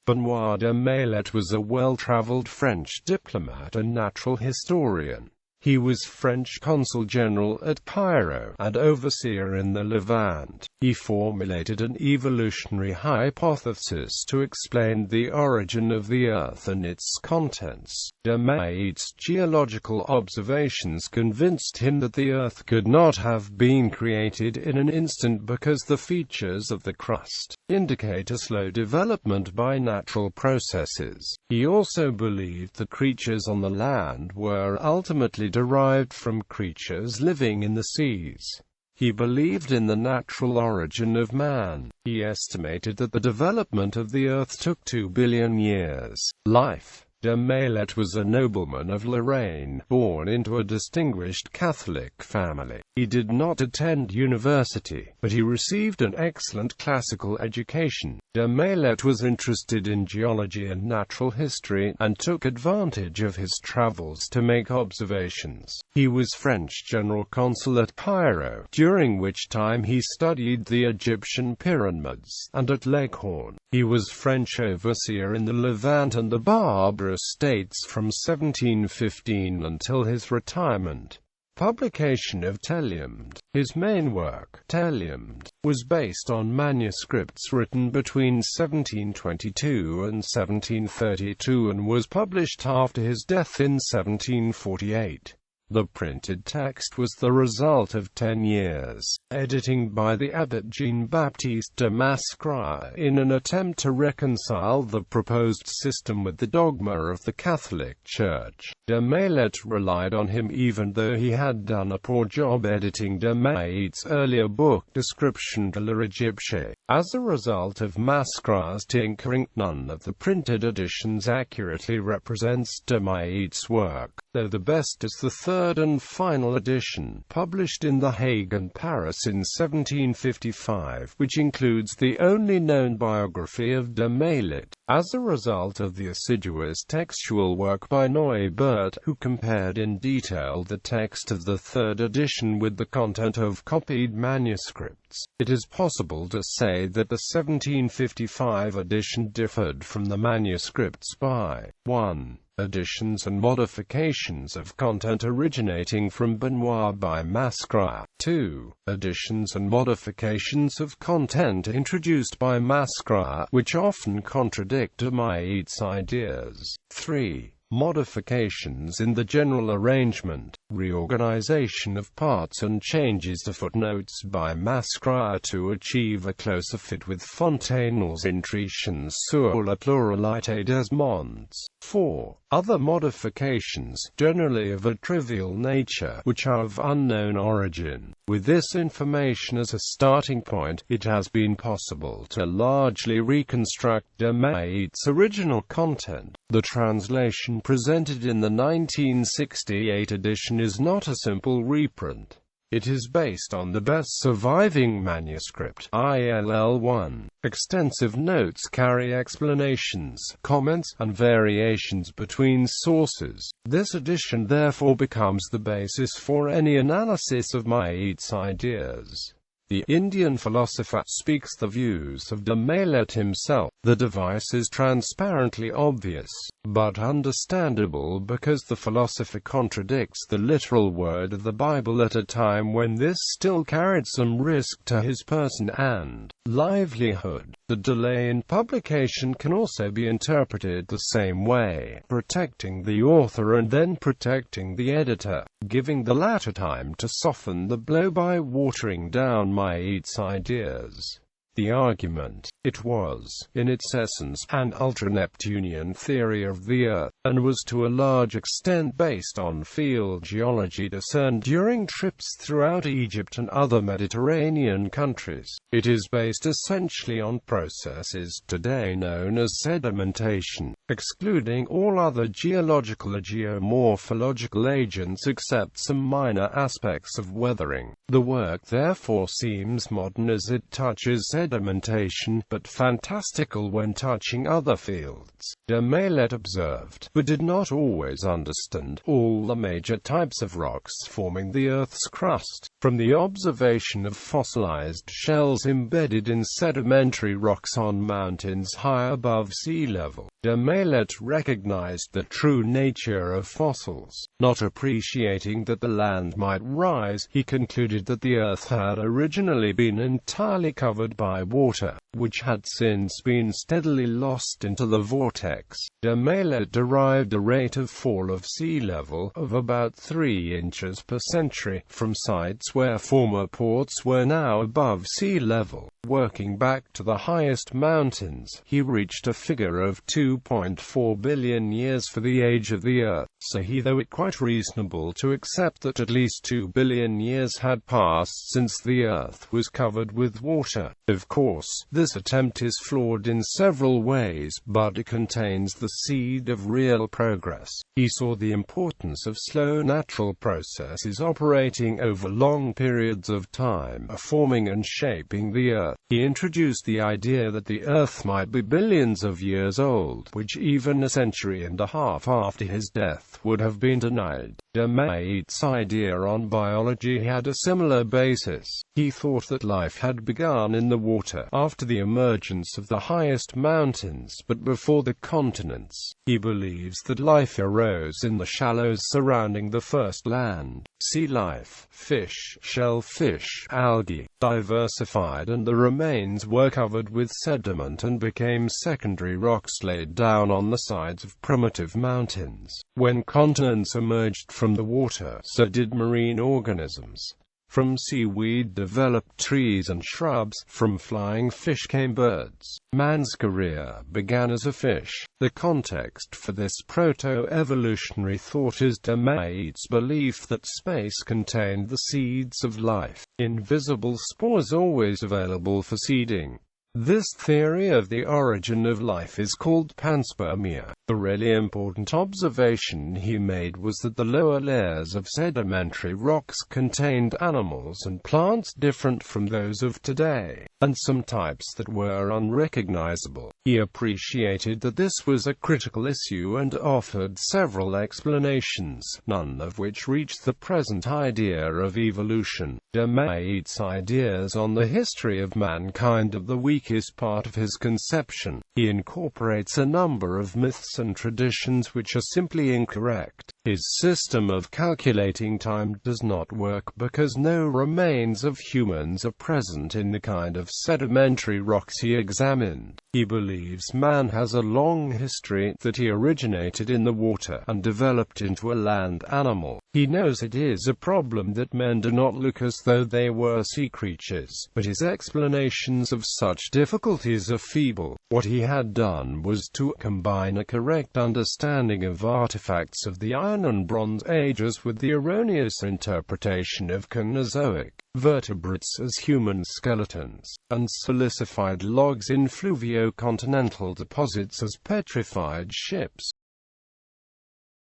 Benoît de Maillet was a well-traveled French diplomat and natural historian. He was French consul general at Cairo, and overseer in the Levant. He formulated an evolutionary hypothesis to explain the origin of the Earth and its contents. De Maillet's geological observations convinced him that the Earth could not have been created in an instant because the features of the crust indicate a slow development by natural processes. He also believed that creatures on the land were ultimately derived from creatures living in the seas. He believed in the natural origin of man. He estimated that the development of the Earth took 2 billion years. Life. De Maillet was a nobleman of Lorraine, born into a distinguished Catholic family. He did not attend university, but he received an excellent classical education. De Maillet was interested in geology and natural history, and took advantage of his travels to make observations. He was French general consul at Cairo, during which time he studied the Egyptian pyramids, and at Leghorn. He was French overseer in the Levant and the Barbary States from 1715 until his retirement. Publication of Taliamd. His main work, Taliamd, was based on manuscripts written between 1722 and 1732 and was published after his death in 1748. The printed text was the result of 10 years editing by the abbot Jean-Baptiste de Mascrat in an attempt to reconcile the proposed system with the dogma of the Catholic Church. De Maillet relied on him even though he had done a poor job editing de Maillet's earlier book Description de l'Égypte. As a result of Mascrat's tinkering, none of the printed editions accurately represents de Maillet's work, though the best is the third and final edition, published in The Hague and Paris in 1755, which includes the only known biography of de Maillet. As a result of the assiduous textual work by Neubert, who compared in detail the text of the third edition with the content of copied manuscripts, it is possible to say that the 1755 edition differed from the manuscripts by 1. Additions and modifications of content originating from Benoît by Mascrat. 2. Additions and modifications of content introduced by Mascrat, which often contradict de Maillet's ideas. 3. Modifications in the general arrangement, reorganization of parts and changes to footnotes by Mascrat to achieve a closer fit with Fontenelle's Intuitions sur la pluralité des mondes. 4. Other modifications, generally of a trivial nature, which are of unknown origin. With this information as a starting point, it has been possible to largely reconstruct de Maillet's original content. The translation presented in the 1968 edition is not a simple reprint. It is based on the best surviving manuscript, ILL1. Extensive notes carry explanations, comments, and variations between sources. This edition therefore becomes the basis for any analysis of Maillet's ideas. The Indian philosopher speaks the views of de Maillet himself. The device is transparently obvious, but understandable because the philosopher contradicts the literal word of the Bible at a time when this still carried some risk to his person and livelihood. The delay in publication can also be interpreted the same way, protecting the author and then protecting the editor, giving the latter time to soften the blow by watering down Maillet's ideas. The argument, it was, in its essence, an ultra-Neptunian theory of the Earth, and was to a large extent based on field geology discerned during trips throughout Egypt and other Mediterranean countries. It is based essentially on processes today known as sedimentation, excluding all other geological or geomorphological agents except some minor aspects of weathering. The work therefore seems modern as it touches sedimentation, but fantastical when touching other fields. De Maillet observed, but did not always understand, all the major types of rocks forming the Earth's crust. From the observation of fossilized shells embedded in sedimentary rocks on mountains high above sea level, de Maillet recognized the true nature of fossils. Not appreciating that the land might rise, he concluded that the Earth had originally been entirely covered by water, which had since been steadily lost into the vortex. De Maillet derived a rate of fall of sea level of about 3 inches per century from sites where former ports were now above sea level. Working back to the highest mountains, he reached a figure of 2.4 billion years for the age of the Earth. So he thought it quite reasonable to accept that at least 2 billion years had passed since the Earth was covered with water. Of course, this attempt is flawed in several ways, but it contains the seed of real progress. He saw the importance of slow natural processes operating over long periods of time, forming and shaping the Earth. He introduced the idea that the Earth might be billions of years old, which even a century and a half after his death would have been denied. De Maillet's idea on biology had a similar basis. He thought that life had begun in the water, after the emergence of the highest mountains, but before the continents. He believes that life arose in the shallows surrounding the first land. Sea life, fish, shellfish, algae, diversified, and the remains were covered with sediment and became secondary rocks laid down on the sides of primitive mountains. When continents emerged from the water, so did marine organisms. From seaweed developed trees and shrubs, from flying fish came birds. Man's career began as a fish. The context for this proto-evolutionary thought is de Maillet's belief that space contained the seeds of life, invisible spores always available for seeding. This theory of the origin of life is called panspermia. The really important observation he made was that the lower layers of sedimentary rocks contained animals and plants different from those of today, and some types that were unrecognizable. He appreciated that this was a critical issue and offered several explanations, none of which reached the present idea of evolution. De Maillet's ideas on the history of mankind are the weakest part of his conception. He incorporates a number of myths and traditions which are simply incorrect. His system of calculating time does not work because no remains of humans are present in the kind of sedimentary rocks he examined. He believes man has a long history, that he originated in the water and developed into a land animal. He knows it is a problem that men do not look as though they were sea creatures, but his explanations of such difficulties are feeble. What he had done was to combine a correct understanding of artifacts of the Iron and Bronze Ages with the erroneous interpretation of Cenozoic vertebrates as human skeletons, and silicified logs in fluvio-continental deposits as petrified ships.